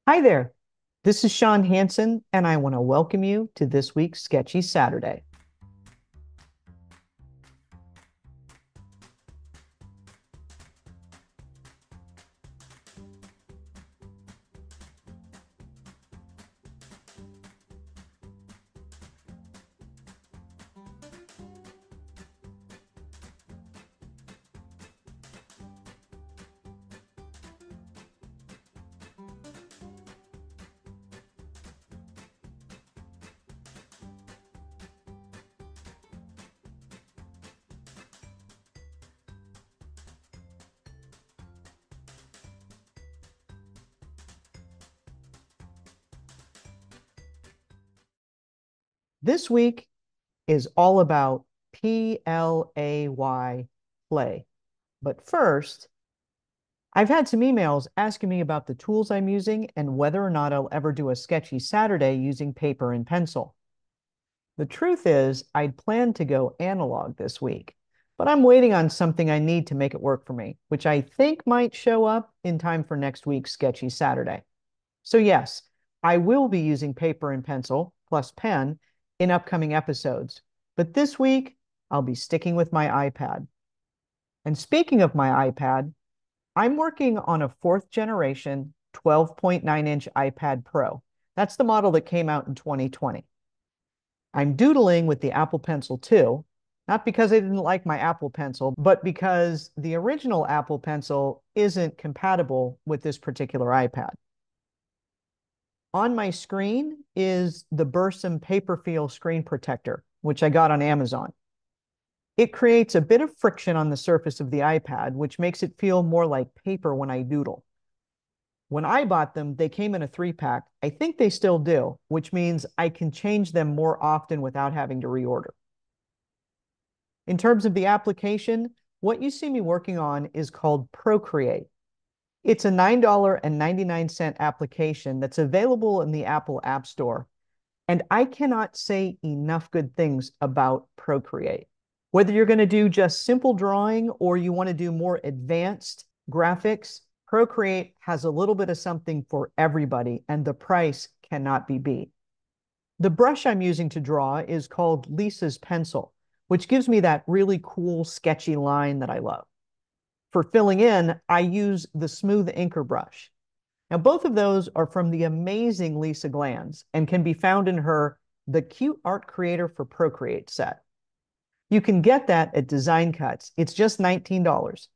Hi there. This is Shawn Hansen, and I want to welcome you to this week's Sketchy Saturday. This week is all about PLAY, play. But first, I've had some emails asking me about the tools I'm using and whether or not I'll ever do a Sketchy Saturday using paper and pencil. The truth is, I'd planned to go analog this week, but I'm waiting on something I need to make it work for me, which I think might show up in time for next week's Sketchy Saturday. So, yes, I will be using paper and pencil plus pen in upcoming episodes. But this week, I'll be sticking with my iPad. And speaking of my iPad, I'm working on a fourth generation 12.9-inch iPad Pro. That's the model that came out in 2020. I'm doodling with the Apple Pencil too, not because I didn't like my Apple Pencil, but because the original Apple Pencil isn't compatible with this particular iPad. On my screen is the Bursum Paper Feel Screen Protector, which I got on Amazon. It creates a bit of friction on the surface of the iPad, which makes it feel more like paper when I doodle. When I bought them, they came in a 3-pack. I think they still do, which means I can change them more often without having to reorder. In terms of the application, what you see me working on is called Procreate. It's a $9.99 application that's available in the Apple App Store. And I cannot say enough good things about Procreate. Whether you're going to do just simple drawing or you want to do more advanced graphics, Procreate has a little bit of something for everybody, and the price cannot be beat. The brush I'm using to draw is called Lisa's Pencil, which gives me that really cool, sketchy line that I love. For filling in, I use the Smooth Inker brush. Now, both of those are from the amazing Lisa Glanz and can be found in her The Cute Art Creator for Procreate set. You can get that at Design Cuts. It's just $19.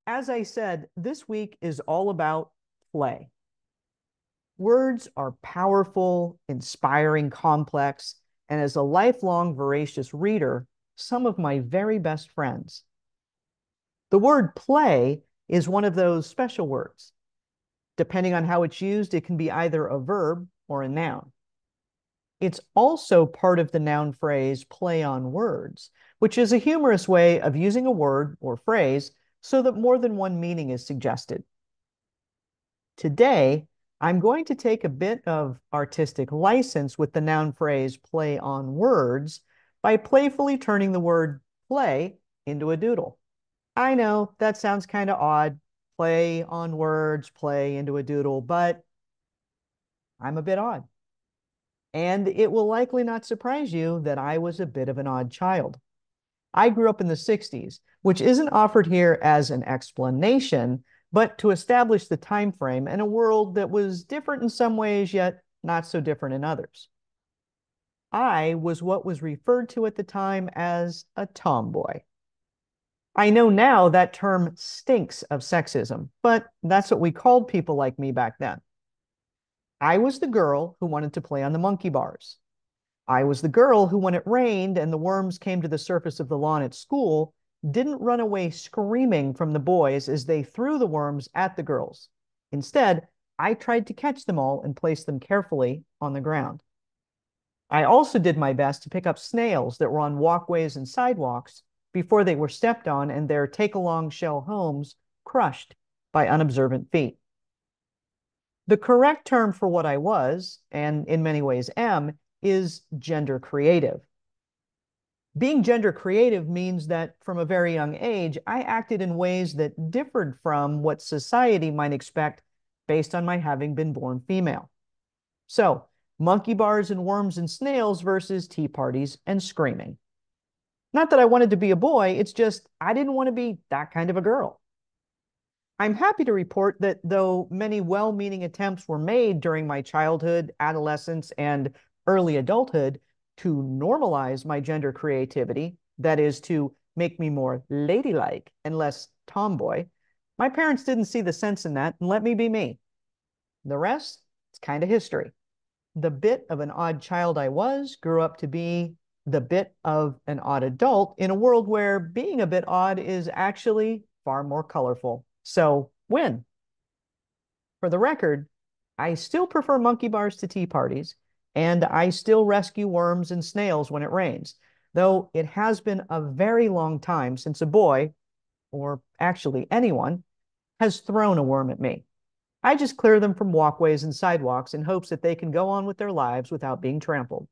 As I said, this week is all about play. Words are powerful, inspiring, complex, and as a lifelong voracious reader, some of my very best friends. The word play is one of those special words. Depending on how it's used, it can be either a verb or a noun. It's also part of the noun phrase play on words, which is a humorous way of using a word or phrase so that more than one meaning is suggested. Today, I'm going to take a bit of artistic license with the noun phrase play on words by playfully turning the word play into a doodle. I know that sounds kind of odd, play on words, play into a doodle, but I'm a bit odd. And it will likely not surprise you that I was a bit of an odd child. I grew up in the 60s, which isn't offered here as an explanation, but to establish the time frame and a world that was different in some ways, yet not so different in others. I was what was referred to at the time as a tomboy. I know now that term stinks of sexism, but that's what we called people like me back then. I was the girl who wanted to play on the monkey bars. I was the girl who, when it rained and the worms came to the surface of the lawn at school, didn't run away screaming from the boys as they threw the worms at the girls. Instead, I tried to catch them all and place them carefully on the ground. I also did my best to pick up snails that were on walkways and sidewalks before they were stepped on and their take-along shell homes crushed by unobservant feet. The correct term for what I was, and in many ways am, is gender creative. Being gender creative means that from a very young age, I acted in ways that differed from what society might expect based on my having been born female. So, monkey bars and worms and snails versus tea parties and screaming. Not that I wanted to be a boy, it's just I didn't want to be that kind of a girl. I'm happy to report that though many well-meaning attempts were made during my childhood, adolescence, and early adulthood to normalize my gender creativity, that is, to make me more ladylike and less tomboy, my parents didn't see the sense in that and let me be me. The rest, it's kind of history. The bit of an odd child I was grew up to be the bit of an odd adult in a world where being a bit odd is actually far more colorful. So, win. For the record, I still prefer monkey bars to tea parties, and I still rescue worms and snails when it rains, though it has been a very long time since a boy, or actually anyone, has thrown a worm at me. I just clear them from walkways and sidewalks in hopes that they can go on with their lives without being trampled.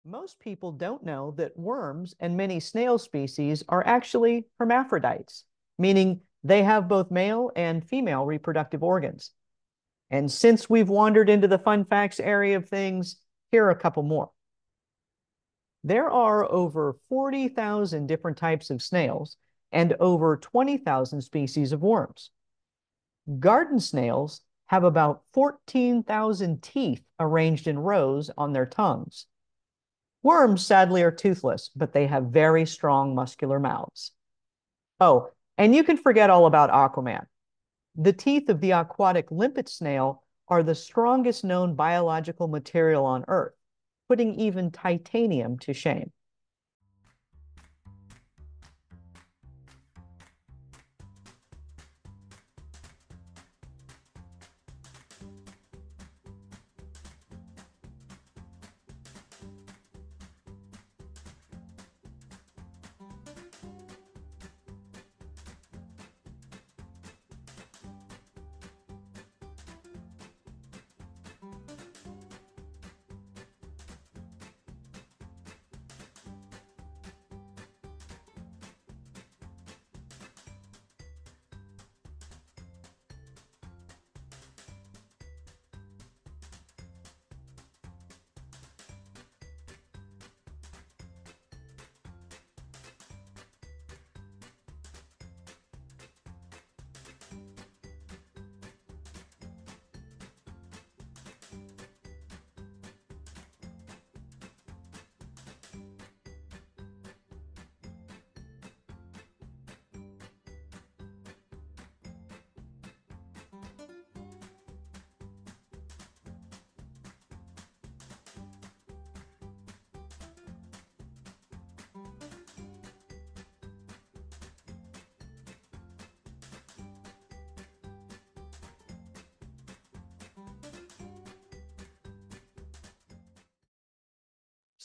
Most people don't know that worms and many snail species are actually hermaphrodites, meaning they have both male and female reproductive organs. And since we've wandered into the fun facts area of things, here are a couple more. There are over 40,000 different types of snails and over 20,000 species of worms. Garden snails have about 14,000 teeth arranged in rows on their tongues. Worms, sadly, are toothless, but they have very strong muscular mouths. Oh, and you can forget all about Aquaman. The teeth of the aquatic limpet snail are the strongest known biological material on Earth, putting even titanium to shame.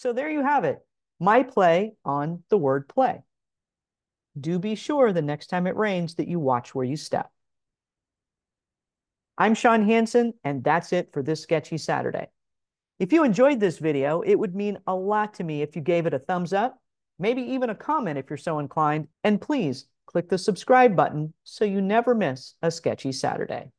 So there you have it, my play on the word play. Do be sure the next time it rains that you watch where you step. I'm Shawn Hansen, and that's it for this Sketchy Saturday. If you enjoyed this video, it would mean a lot to me if you gave it a thumbs up, maybe even a comment if you're so inclined, and please click the subscribe button so you never miss a Sketchy Saturday.